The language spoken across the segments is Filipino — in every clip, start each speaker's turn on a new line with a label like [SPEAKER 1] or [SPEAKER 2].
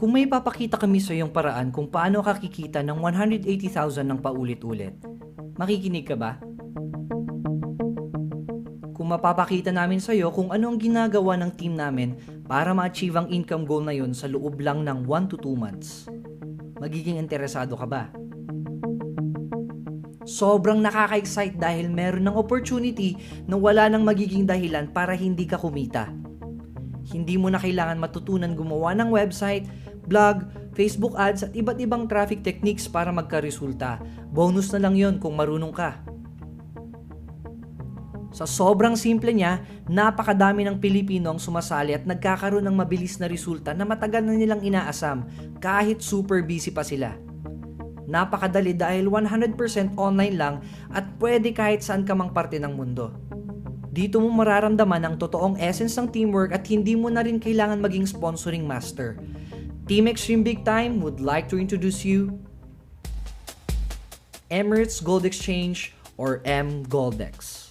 [SPEAKER 1] Kung may papakita kami sa iyong paraan kung paano ka kikita ng 180,000 ng paulit-ulit, makikinig ka ba? Kung mapapakita namin sa iyo kung ano ang ginagawa ng team namin para ma-achieve ang income goal na yun sa loob lang ng 1 to 2 months, magiging interesado ka ba? Sobrang nakaka-excite dahil meron ng opportunity na wala nang magiging dahilan para hindi ka kumita. Hindi mo na kailangan matutunan gumawa ng website, blog, Facebook ads at iba't ibang traffic techniques para magka-resulta. Bonus na lang yon kung marunong ka. Sa sobrang simple niya, napakadami ng Pilipino ang sumasali at nagkakaroon ng mabilis na resulta na matagal na nilang inaasam kahit super busy pa sila. Napakadali dahil 100% online lang at pwede kahit saan ka mang parte ng mundo. Dito mo mararamdaman ang totoong essence ng teamwork at hindi mo na rin kailangan maging sponsoring master. Team Extreme Big Time would like to introduce you Emirates Gold Exchange or mGoldex.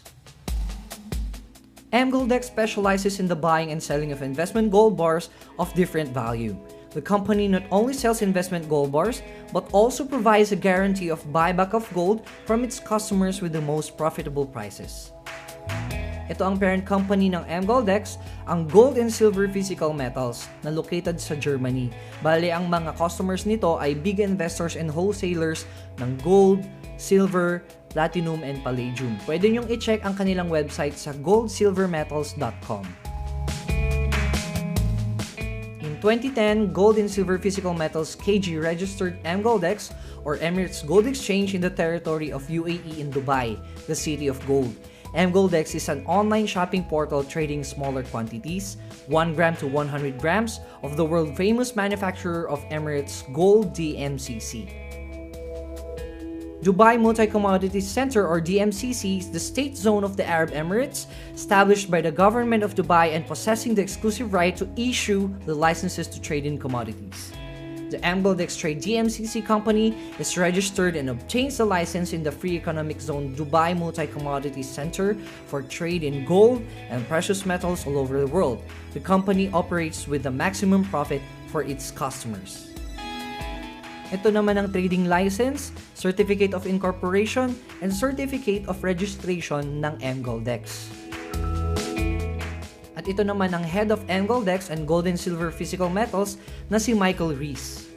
[SPEAKER 1] mGoldex specializes in the buying and selling of investment gold bars of different value. The company not only sells investment gold bars, but also provides a guarantee of buyback of gold from its customers with the most profitable prices. Ito ang parent company ng mGoldex, ang Gold and Silver Physical Metals na located sa Germany. Bale, ang mga customers nito ay big investors and wholesalers ng gold, silver, platinum, and palladium. Pwede nyong i-check ang kanilang website sa goldsilvermetals.com. In 2010, Gold and Silver Physical Metals KG registered mGoldex or Emirates Gold Exchange in the territory of UAE in Dubai, the city of gold. mGoldex is an online shopping portal trading smaller quantities, 1 gram to 100 grams, of the world-famous manufacturer of Emirates Gold DMCC. Dubai Multi-Commodities Center or DMCC is the state zone of the Arab Emirates, established by the government of Dubai and possessing the exclusive right to issue the licenses to trade in commodities. The mGoldex Trade DMCC company is registered and obtains the license in the Free Economic Zone Dubai Multi-Commodities Center for trade in gold and precious metals all over the world. The company operates with the maximum profit for its customers. Ito naman ang trading license, certificate of incorporation, and certificate of registration ng mGoldex. At ito naman ang head of mGoldex and Gold and Silver Physical Metals na si Michael Rees.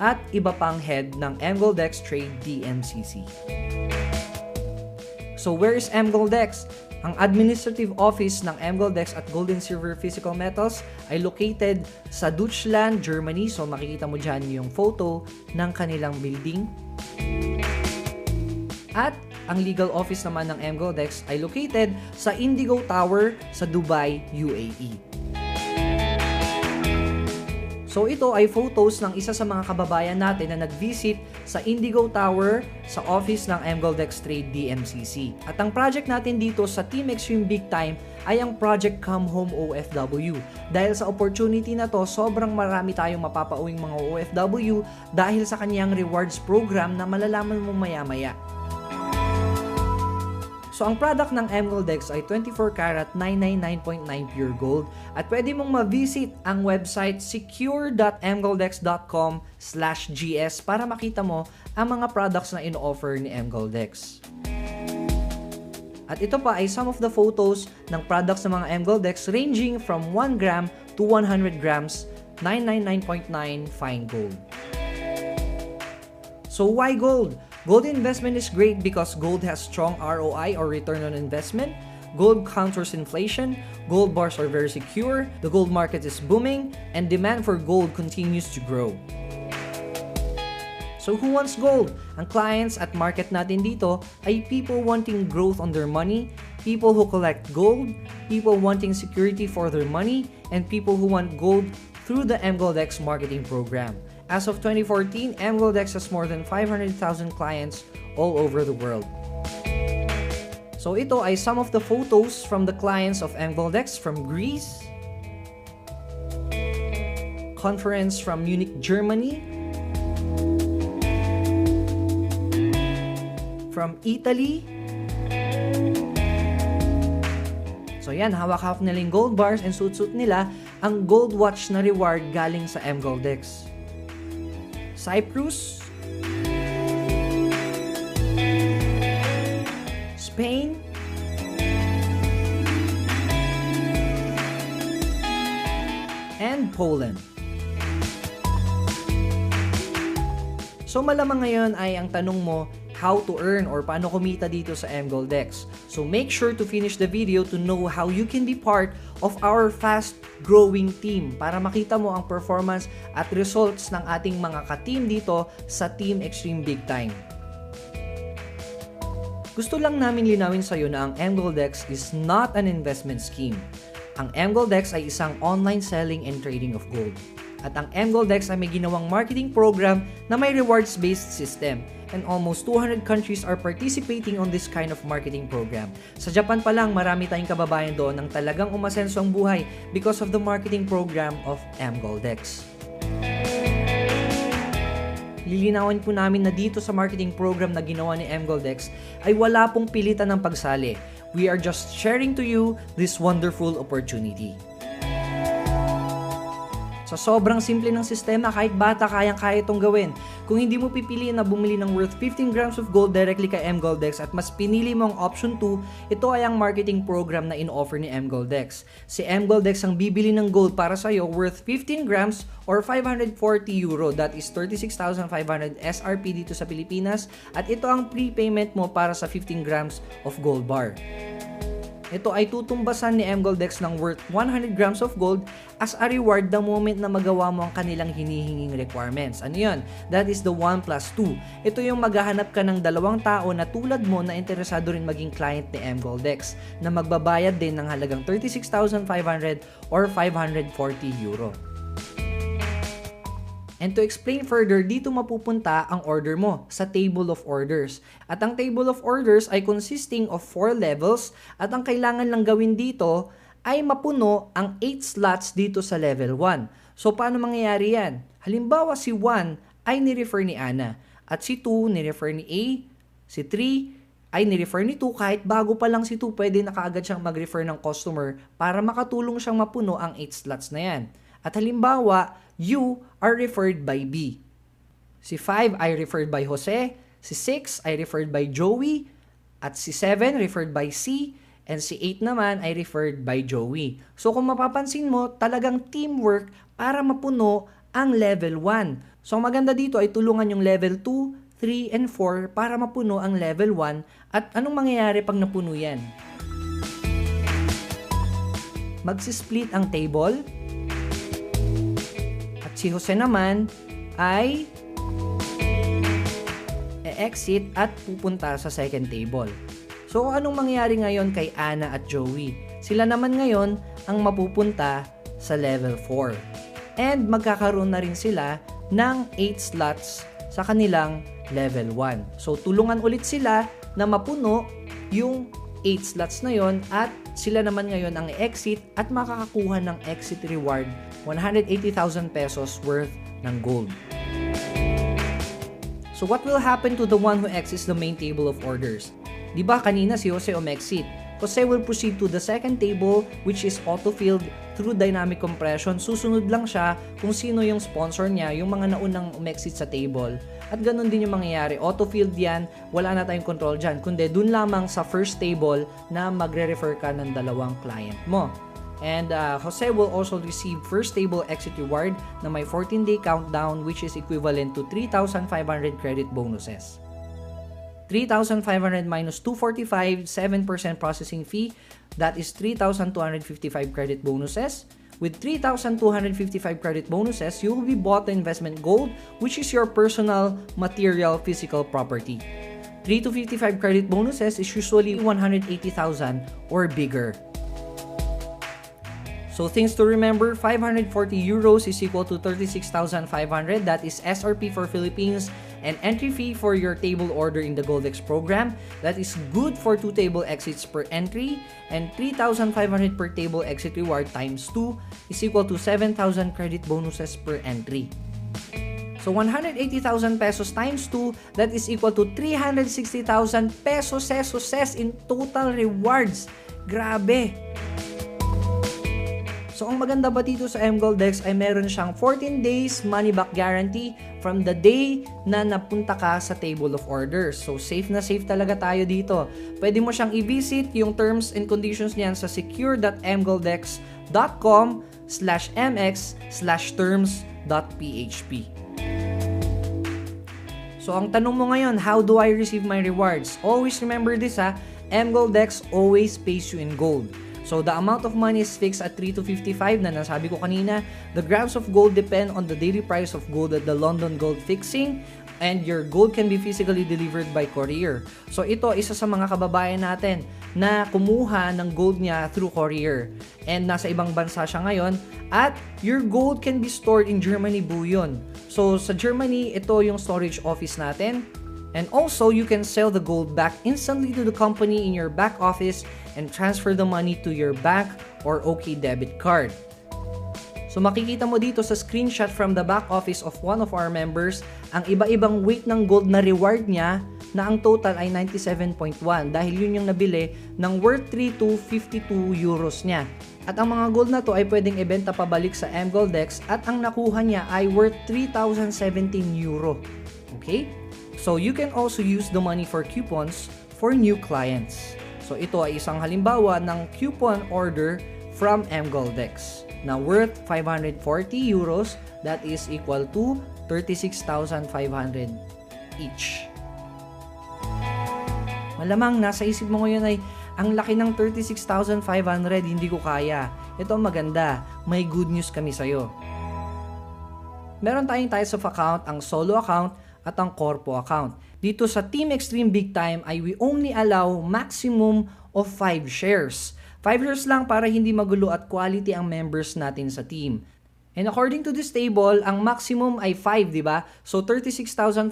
[SPEAKER 1] At iba pang head ng mGoldex Trade DMCC. So where is mGoldex? Ang administrative office ng mGoldex at Gold and Silver Physical Metals ay located sa Deutschland, Germany. So makikita mo dyan yung photo ng kanilang building. At ang legal office naman ng mGoldex ay located sa Indigo Tower sa Dubai, UAE. So ito ay photos ng isa sa mga kababayan natin na nag-visit sa Indigo Tower sa office ng mGoldex Trade DMCC. At ang project natin dito sa Team Extreme Big Time ay ang Project Come Home OFW. Dahil sa opportunity na to, sobrang marami tayong mapapauwing mga OFW dahil sa kanyang rewards program na malalaman mo maya-maya. So ang product ng mGoldex ay 24 karat 999.9 pure gold at pwede mong ma-visit ang website secure.mgoldex.com/gs para makita mo ang mga products na in-offer ni mGoldex. At ito pa ay some of the photos ng products ng mga mGoldex ranging from 1 gram to 100 grams 999.9 fine gold. So why gold? Gold investment is great because gold has strong ROI or return on investment. Gold counters inflation. Gold bars are very secure. The gold market is booming and demand for gold continues to grow. So who wants gold? Ang clients at market natin dito ay people wanting growth on their money, people who collect gold, people wanting security for their money, and people who want gold through the mGoldex marketing program. As of 2014, mGoldex has more than 500,000 clients all over the world. So ito ay some of the photos from the clients of mGoldex from Greece, conference from Munich, Germany, from Italy. So yan, hawak-hawak nila yung gold bars and suit-suit nila ang gold watch na reward galing sa mGoldex. Cyprus, Spain, and Poland. So malamang ngayon ay ang tanong mo, how to earn or paano kumita dito sa mGoldex. So make sure to finish the video to know how you can be part of our fast-growing team para makita mo ang performance at results ng ating mga ka-team dito sa Team Extreme Big Time. Gusto lang namin linawin sa iyo na ang mGoldex is not an investment scheme. Ang mGoldex ay isang online selling and trading of gold. At ang mGoldex ay may ginawang marketing program na may rewards-based system. And almost 200 countries are participating on this kind of marketing program. Sa Japan pa lang, marami tayong kababayan doon ang talagang umasenso ang buhay because of the marketing program of mGoldex. Lilinawin po namin na dito sa marketing program na ginawa ni mGoldex ay wala pong pilitan ng pagsali. We are just sharing to you this wonderful opportunity. Sa sobrang simple ng sistema, kahit bata kayang-kaya itong gawin. Kung hindi mo pipiliin na bumili ng worth 15 grams of gold directly kay mGoldex at mas pinili mo ang option 2, ito ay ang marketing program na in-offer ni mGoldex. Si mGoldex ang bibili ng gold para sa iyo worth 15 grams or 540 euro, that is 36,500 SRP dito sa Pilipinas, at ito ang prepayment mo para sa 15 grams of gold bar. Ito ay tutumbasan ni mGoldex ng worth 100 grams of gold as a reward the moment na magawa mo ang kanilang hinihinging requirements. Ano yun? That is the 1 plus 2. Ito yung maghahanap ka ng dalawang tao na tulad mo na interesado rin maging client ni mGoldex na magbabayad din ng halagang 36,500 or 540 euro. And to explain further, dito mapupunta ang order mo sa table of orders. At ang table of orders ay consisting of 4 levels at ang kailangan lang gawin dito ay mapuno ang 8 slots dito sa level 1. So paano mangyayari yan? Halimbawa si 1 ay nirefer ni Ana at si 2 nirefer ni A, si 3 ay nirefer ni 2, kahit bago pa lang si 2 pwede na kaagad siyang mag-refer ng customer para makatulong siyang mapuno ang 8 slots na yan. At halimbawa, you are referred by B. Si 5 ay referred by Jose, si 6 ay referred by Joey, at si 7 referred by C, and si 8 naman ay referred by Joey. So kung mapapansin mo, talagang teamwork para mapuno ang level 1. So ang maganda dito ay tulungan yung level 2, 3, and 4 para mapuno ang level 1. At anong mangyayari pag napuno yan? Magsisplit ang table. Si Jose naman ay exit at pupunta sa second table. So anong mangyayari ngayon kay Ana at Joey? Sila naman ngayon ang mapupunta sa level 4. And magkakaroon na rin sila ng 8 slots sa kanilang level 1. So tulungan ulit sila na mapuno yung 8 slots na yon at sila naman ngayon ang exit at makakakuha ng exit reward 180,000 pesos worth ng gold. So what will happen to the one who exits the main table of orders? Diba kanina si Jose umexit? Jose will proceed to the second table which is auto-filled through dynamic compression. Susunod lang siya kung sino yung sponsor niya, yung mga naunang umexit sa table. At ganun din yung mangyayari. Auto-filled yan, wala na tayong control dyan. Kundi dun lamang sa first table na magre-refer ka ng dalawang client mo. And Jose will also receive first table exit reward na may 14-day countdown which is equivalent to 3,500 credit bonuses. 3,500 minus 245, 7% processing fee, that is 3,255 credit bonuses. With 3,255 credit bonuses, you will be bought the investment gold, which is your personal material physical property. 3 to 55 credit bonuses is usually 180,000 or bigger. So things to remember, 540 euros is equal to 36,500. That is SRP for Philippines, and entry fee for your table order in the GoldX program. That is good for 2 table exits per entry, and 3,500 per table exit reward times 2 is equal to 7,000 credit bonuses per entry. So 180,000 pesos times 2, that is equal to 360,000 pesos in total rewards. Grabe! So ang maganda ba dito sa mGoldX ay meron siyang 14 days money back guarantee from the day na napunta ka sa table of orders. So safe na safe talaga tayo dito. Pwede mo siyang i-visit yung terms and conditions niyan sa secure.mgoldex.com/mx/terms.php. So ang tanong mo ngayon, how do I receive my rewards? Always remember this mGoldX always pays you in gold. So the amount of money is fixed at 3 to 55 na nasabi ko kanina. The grams of gold depend on the daily price of gold at the London Gold Fixing, and your gold can be physically delivered by courier. So ito, isa sa mga kababayan natin na kumuha ng gold niya through courier. And nasa ibang bansa siya ngayon. At your gold can be stored in Germany bullion. So sa Germany, ito yung storage office natin. And also, you can sell the gold back instantly to the company in your back office and transfer the money to your bank or OK debit card. So makikita mo dito sa screenshot from the back office of one of our members ang iba-ibang weight ng gold na reward niya na ang total ay 97.1 dahil yun yung nabili ng worth 3 to 52 euros niya. At ang mga gold na to ay pwedeng ibenta pabalik sa mGoldX at ang nakuha niya ay worth 3,017 euro. Okay? So you can also use the money for coupons for new clients. So ito ay isang halimbawa ng coupon order from mGoldX na worth 540 euros, that is equal to 36,500 each. Malamang nasa isip mo ngayon ay ang laki ng 36,500, hindi ko kaya. Ito ang maganda, may good news kami sa'yo. Meron tayong types of account, ang solo account at ang corpo account. Dito sa Team Extreme Big Time ay we only allow maximum of 5 shares. 5 shares lang para hindi magulo at quality ang members natin sa team. And according to this table, ang maximum ay 5, di ba? So 36,500,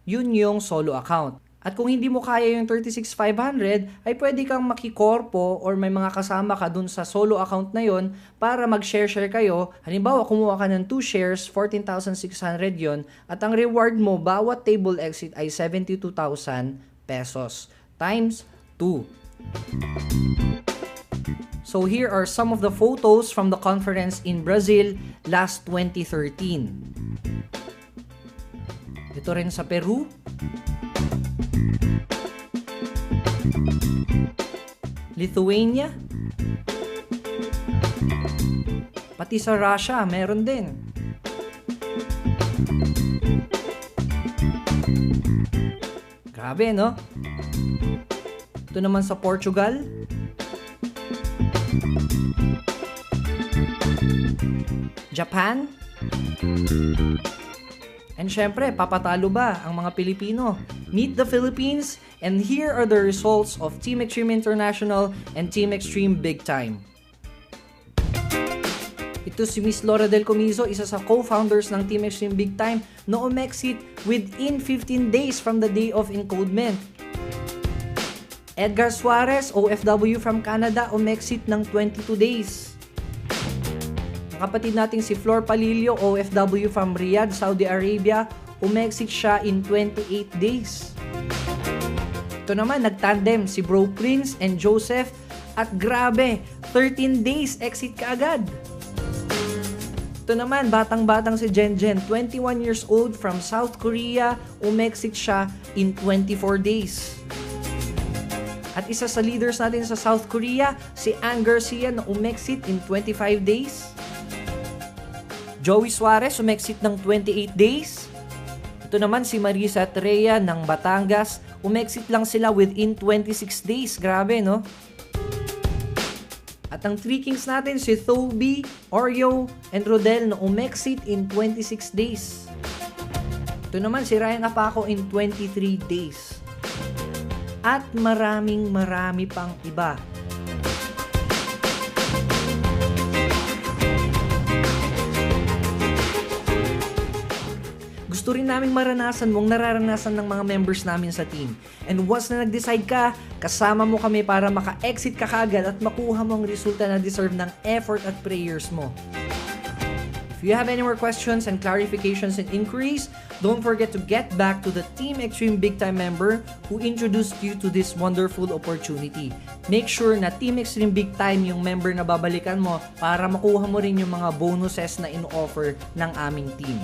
[SPEAKER 1] yun yung solo account. At kung hindi mo kaya yung 36,500, ay pwede kang makikorpo or may mga kasama ka dun sa solo account na yon para mag-share-share kayo. Halimbawa, kumuha ka ng 2 shares, 14,600 yon at ang reward mo, bawat table exit ay 72,000 pesos times 2. So here are some of the photos from the conference in Brazil last 2013. Ito rin sa Peru. Lithuania. Pati sa Russia, meron din. Grabe, no? Ito naman sa Portugal. Japan. And syempre, papatalo ba ang mga Pilipino? Meet the Philippines, and here are the results of Team Extreme International and Team Extreme Big Time. Ito si Miss Laura Del Comiso, isa sa co-founders ng Team Extreme Big Time na umexit within 15 days from the day of encodement. Edgar Suarez, OFW from Canada, umexit ng 22 days. Kapatid nating si Flor Palillo, OFW from Riyadh, Saudi Arabia, umexit siya in 28 days. Ito naman, nagtandem si Bro Prince and Joseph at grabe, 13 days exit kaagad. Ito naman, batang-batang si Jenjen, 21 years old from South Korea, umexit siya in 24 days. At isa sa leaders natin sa South Korea, si Ann Garcia na umexit in 25 days. Joey Suarez umexit ng 28 days. Ito naman si Marisa Treya ng Batangas, umexit lang sila within 26 days. Grabe, no? At ang 3 kings natin, si Thoby, Oreo, and Rodel na umexit in 26 days. Ito naman si Ryan Apaco in 23 days. At marami pang iba. Gusto rin naming maranasan mong nararanasan ng mga members namin sa team. And once na nag-decide ka, kasama mo kami para maka-exit ka kagad at makuha mo ang resulta na deserve ng effort at prayers mo. If you have any more questions and clarifications and inquiries, don't forget to get back to the Team Extreme Big Time member who introduced you to this wonderful opportunity. Make sure na Team Extreme Big Time yung member na babalikan mo para makuha mo rin yung mga bonuses na in-offer ng aming team.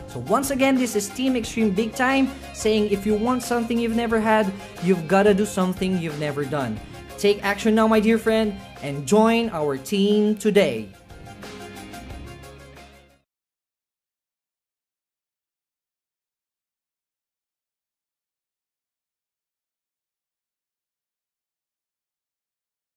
[SPEAKER 1] So once again, this is Team Extreme Big Time saying if you want something you've never had, you've gotta do something you've never done. Take action now, my dear friend, and join our team today.